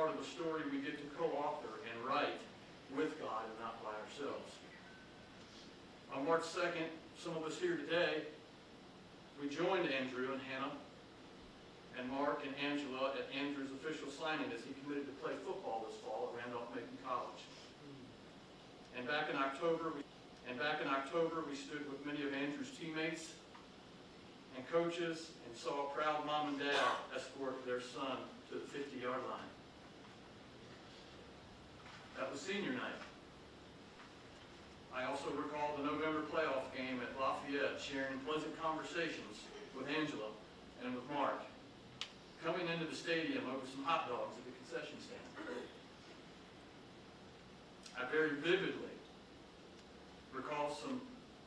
part of a story we get to co-author and write with God and not by ourselves. On March 2nd, some of us here today, we joined Andrew and Hannah and Mark and Angela at Andrew's official signing as he committed to play football this fall at Randolph-Macon College. And back in October, we stood with many of Andrew's teammates and coaches and saw a proud mom and dad escort their son to the 50-yard line. That was senior night. I also recall the November playoff game at Lafayette, sharing pleasant conversations with Angela and with Mark, coming into the stadium over some hot dogs at the concession stand. I very vividly recall some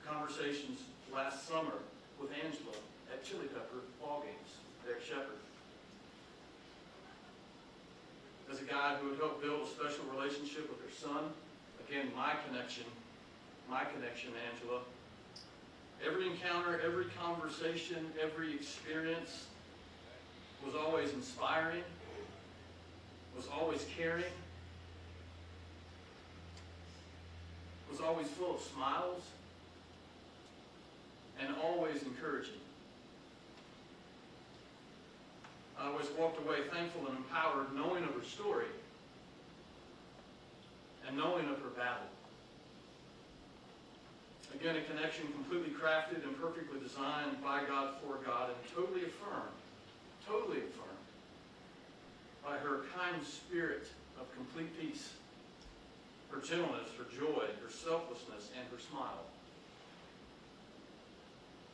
conversations last summer with Angela at Chili Pepper ball games there at Shepherd. As a guy who had helped build a special relationship with her son, again, my connection, Angela. Every encounter, every conversation, every experience was always inspiring, was always caring, was always full of smiles, and always encouraging. I always walked away thankful and empowered, knowing of her story and knowing of her battle. Again, a connection completely crafted and perfectly designed by God, for God, and totally affirmed by her kind spirit of complete peace, her gentleness, her joy, her selflessness, and her smile.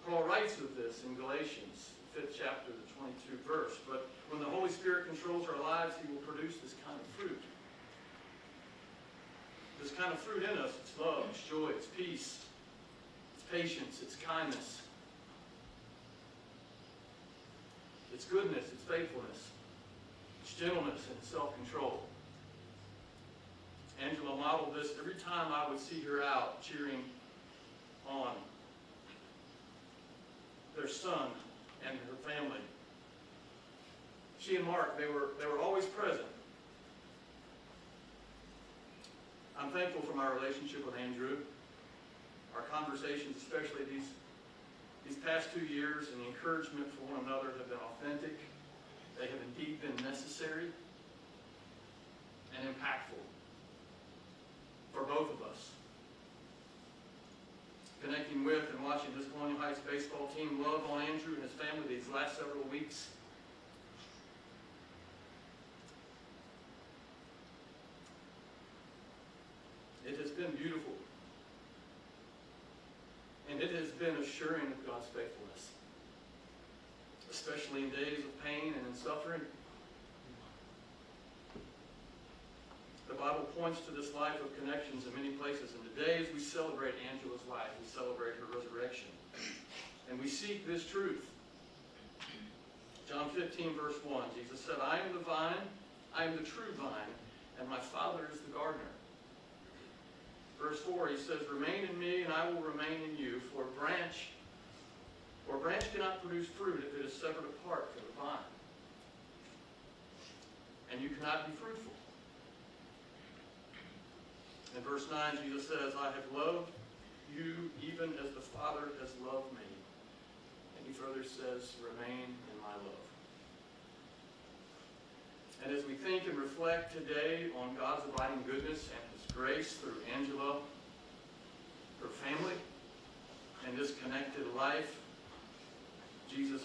Paul writes of this in Galatians, 5th chapter, the 22nd verse. But when the Holy Spirit controls our lives, He will produce this kind of fruit. This kind of fruit in us, it's love, it's joy, it's peace, it's patience, it's kindness, it's goodness, it's faithfulness, it's gentleness, and it's self-control. Angela modeled this every time I would see her out cheering on their son and her family. She and Mark, they were always present. I'm thankful for my relationship with Andrew. Our conversations, especially these past 2 years, and the encouragement for one another have been authentic. They have indeed been necessary and impactful for both of us. Connecting with and watching this Colonial Heights baseball team love on Andrew and his family these last several weeks. It has been beautiful. And it has been assuring of God's faithfulness, especially in days of pain and in suffering. The Bible points to this life of connections in many places. And today, as we celebrate Angela's life, we celebrate her resurrection. And we seek this truth. John 15, verse 1, Jesus said, I am the vine, I am the true vine, and my Father is the gardener. Verse 4, he says, remain in me, and I will remain in you. For a branch cannot produce fruit if it is severed apart from the vine. And you cannot be fruitful. In verse 9, Jesus says, I have loved you even as the Father has loved me. And he further says, remain in my love. And as we think and reflect today on God's abiding goodness and His grace through Angela, her family, and this connected life, Jesus